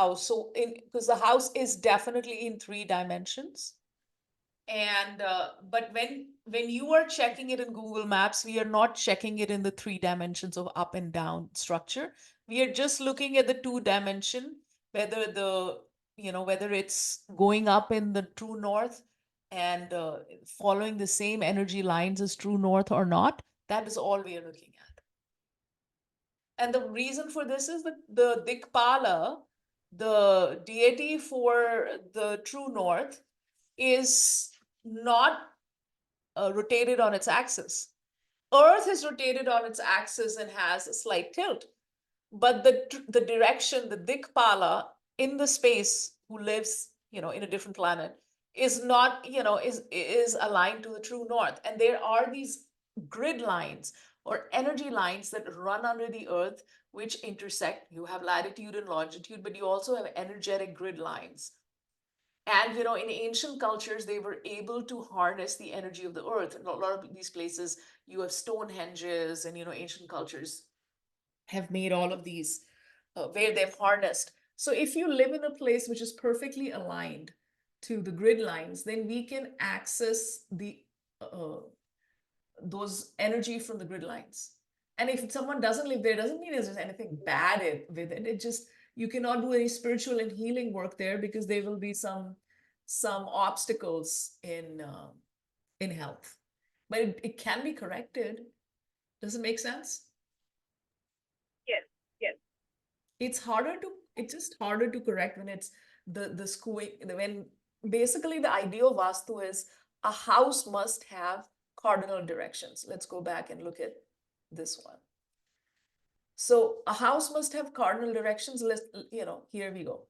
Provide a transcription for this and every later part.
house. So because the house is definitely in 3 dimensions. And but when you are checking it in Google Maps, we are not checking it in the 3 dimensions of up and down structure. We are just looking at the 2 dimension, whether whether it's going up in the true north and following the same energy lines as true north or not. That is all we are looking at. And the reason for this is that the Dikpala, the deity for the true north, is not rotated on its axis. Earth is rotated on its axis and has a slight tilt, but the direction, the Dikpala in the space who lives, in a different planet is not, is aligned to the true north. And there are these grid lines or energy lines that run under the earth which intersect. You have latitude and longitude, but you also have energetic grid lines. And in ancient cultures, they were able to harness the energy of the earth. And a lot of these places, you have Stonehenges, and ancient cultures have made all of these where they've harnessed. So if you live in a place which is perfectly aligned to the grid lines, then we can access the those energy from the grid lines. And if someone doesn't live there, doesn't mean there's anything bad with it. It just, you cannot do any spiritual and healing work there because there will be some obstacles in health. But it can be corrected. Does it make sense? Yes, yes. It's just harder to correct when it's the schooling, when basically the idea of Vastu is a house must have cardinal directions. Let's go back and look at this one. So a house must have cardinal directions. Here we go.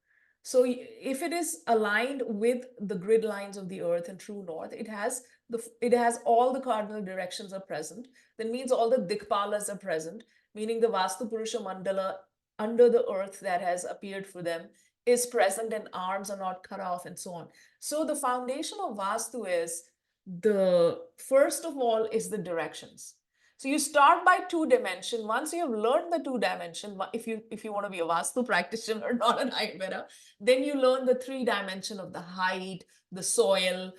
So if it is aligned with the grid lines of the earth and true north, it has all the cardinal directions are present. That means all the dikpalas are present, meaning the Vastu Purusha Mandala under the earth that has appeared for them is present, and arms are not cut off and so on. So the foundation of Vastu is, the first of all is the directions. So you start by 2 dimension. Once you have learned the 2 dimension, if you want to be a Vastu practitioner, not an Ayurveda, then you learn the 3 dimension of the height, the soil,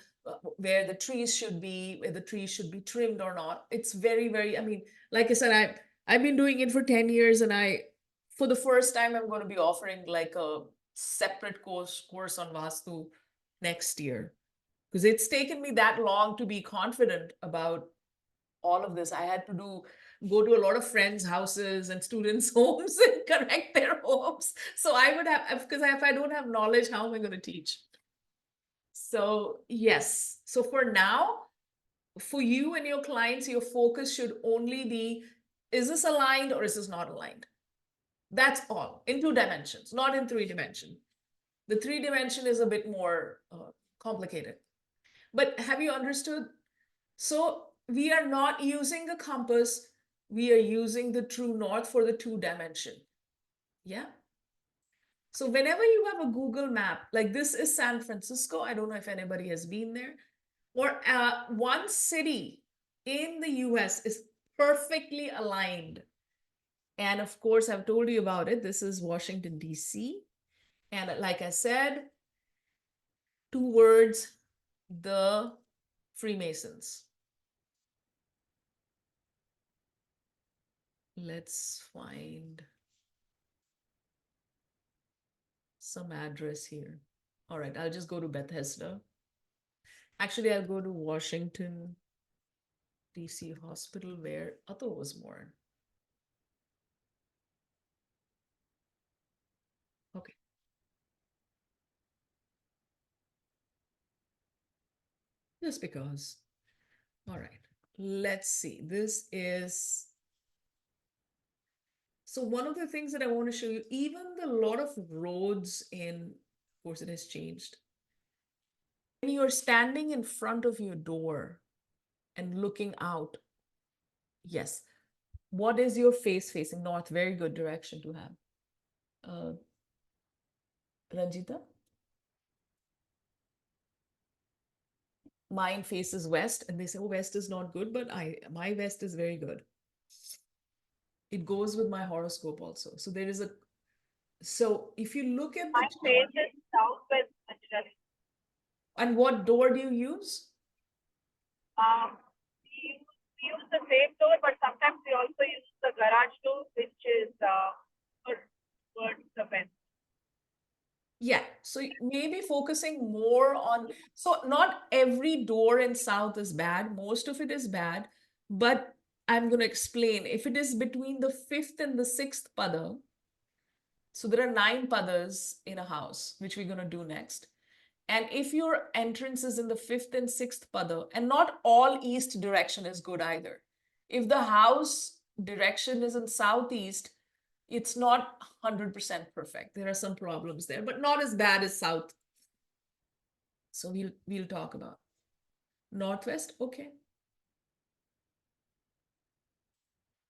where the trees should be, where the trees should be trimmed or not. It's very, very, I mean, like I said, I've been doing it for 10 years, and for the first time, I'm going to be offering like a separate course on Vastu next year, because it's taken me that long to be confident about all of this. I had to go to a lot of friends' houses and students' homes and correct their homes. So I would have, because if I don't have knowledge, how am I going to teach? So yes. So for now, for you and your clients, your focus should only be, is this aligned or is this not aligned? That's all, in 2 dimensions, not in 3 dimension. The 3 dimension is a bit more complicated. But have you understood? So we are not using a compass. We are using the true north for the 2 dimension. Yeah. So whenever you have a Google map, like this is San Francisco. I don't know if anybody has been there. Or one city in the US is perfectly aligned. And of course, I've told you about it. This is Washington, D.C. And like I said, 2 words, the Freemasons. Let's find some address here. All right, I'll just go to Bethesda. Actually, I'll go to Washington, D.C. hospital where Otto was born. Okay. Just because. All right, let's see. This is, so one of the things that I want to show you, even the lot of roads of course, it has changed. When you're standing in front of your door and looking out, yes, what is your face facing? North, very good direction to have. Ranjita? Mine faces west, and they say, oh, west is not good, but my west is very good. It goes with my horoscope also. So there is So if you look at the My chart, face is southwest naturally. and what door do you use? Um, we use the same door, but sometimes we also use the garage door, which is towards the west. Yeah, so maybe focusing more on, so not every door in south is bad, most of it is bad, but I'm going to explain. If it is between the fifth and the sixth pada, so there are 9 padas in a house, which we're going to do next. And if your entrance is in the fifth and sixth pada, and not all east direction is good either. If the house direction is in southeast, it's not 100% perfect. There are some problems there, but not as bad as south. So we'll talk about northwest. Okay.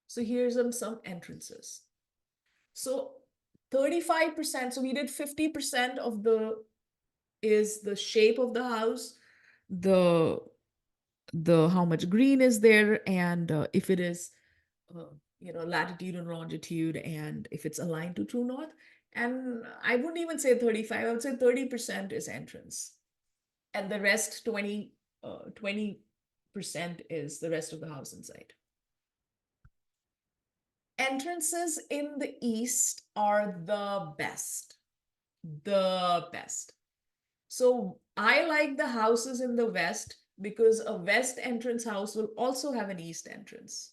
So here's some entrances. So 35%. So we did 50% of the is the shape of the house, the how much green is there, and if it is latitude and longitude, and if it's aligned to true north. And I wouldn't even say 35, I would say 30% is entrance, and the rest 20% is the rest of the house inside. Entrances in the east are the best, the best. So I like the houses in the west because a west entrance house will also have an east entrance.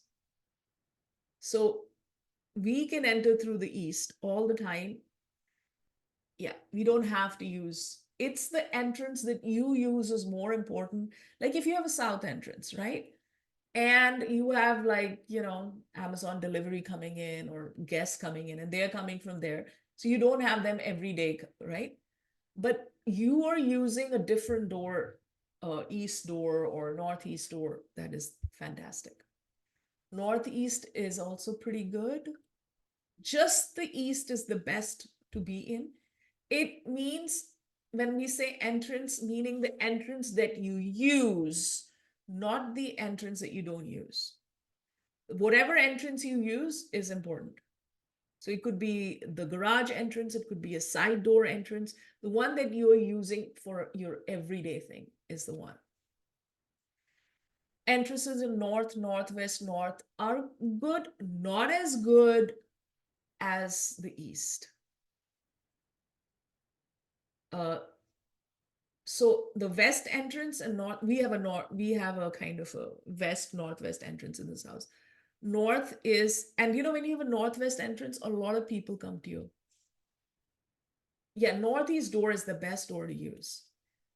So we can enter through the east all the time. Yeah, we don't have to use, it's the entrance that you use is more important. Like if you have a south entrance, right? And you have, like, Amazon delivery coming in or guests coming in and they're coming from there. So you don't have them every day, right? But you are using a different door, east door or northeast door. That is fantastic. Northeast is also pretty good. Just the east is the best to be in. It means, when we say entrance, meaning the entrance that you use, not the entrance that you don't use. Whatever entrance you use is important. So it could be the garage entrance, it could be a side door entrance. The one that you are using for your everyday thing is the one. Entrances in north, northwest, north are good, not as good as the east. So the west entrance and north, we have a kind of a west northwest entrance in this house. North is, and when you have a northwest entrance, a lot of people come to you. Yeah, northeast door is the best door to use.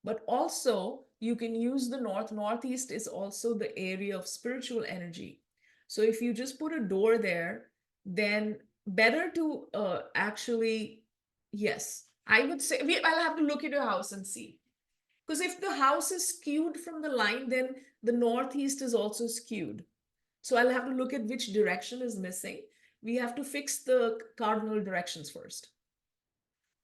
But also, you can use the northeast is also the area of spiritual energy. So if you just put a door there, then better to actually, yes, I would say, I'll have to look at your house and see. Because if the house is skewed from the line, then the northeast is also skewed. So I'll have to look at which direction is missing. We have to fix the cardinal directions first.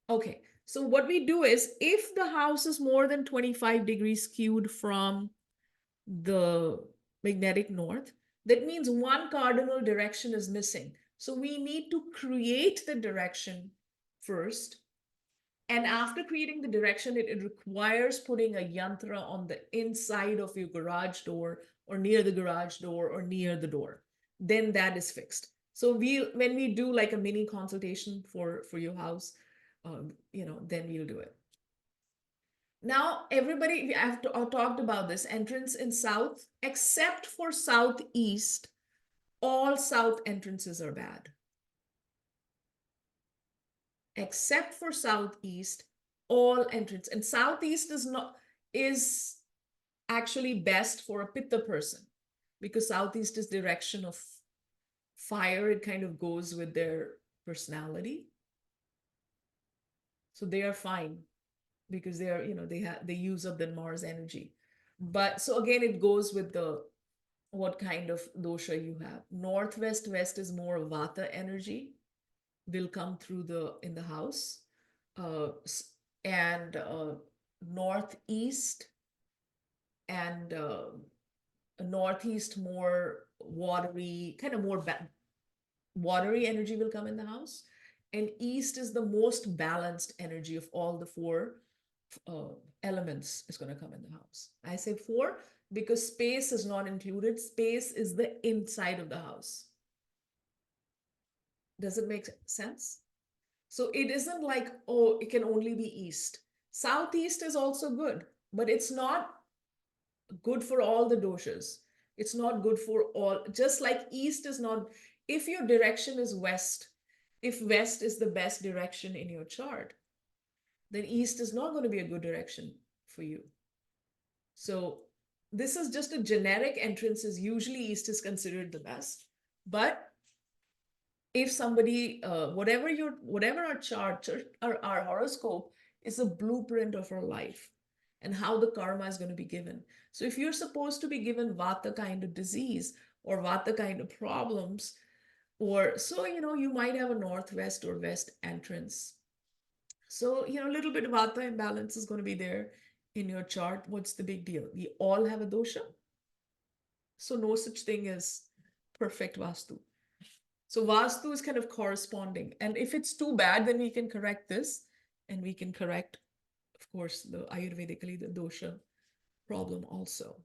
Okay, so what we do is, if the house is more than 25 degrees skewed from the magnetic north, that means one cardinal direction is missing. So we need to create the direction first. And after creating the direction, it requires putting a yantra on the inside of your garage door or near the garage door or near the door. Then that is fixed. So when we do like a mini consultation for your house, then we'll do it. Now, everybody, we have talked about this entrance in south, except for southeast. All south entrances are bad. Except for southeast, all entrance. And southeast is actually best for a pitta person, because southeast is direction of fire. It kind of goes with their personality. So they are fine because they are, they use up the Mars energy. But so again, it goes with the what kind of dosha you have. Northwest west is more vata energy, will come through in the house. uh, and northeast and northeast, more watery, kind of more watery energy will come in the house. And east is the most balanced energy of all the four elements is going to come in the house. I say four because space is not included. Space is the inside of the house. Does it make sense? So it isn't like, oh, it can only be east. Southeast is also good, but it's not good for all the doshas. It's not good for all, just like east is not, if your direction is west, if west is the best direction in your chart, then east is not going to be a good direction for you. So this is just a generic entrances. Usually east is considered the best, but if somebody, whatever our chart, our horoscope is a blueprint of our life and how the karma is going to be given. So if you're supposed to be given vata kind of disease or vata kind of problems, or so, you might have a northwest or west entrance. So, a little bit of vata imbalance is going to be there in your chart. What's the big deal? We all have a dosha. So no such thing as perfect Vastu. So Vastu is kind of corresponding. And if it's too bad, then we can correct this and we can correct, of course, the Ayurvedically, the dosha problem also.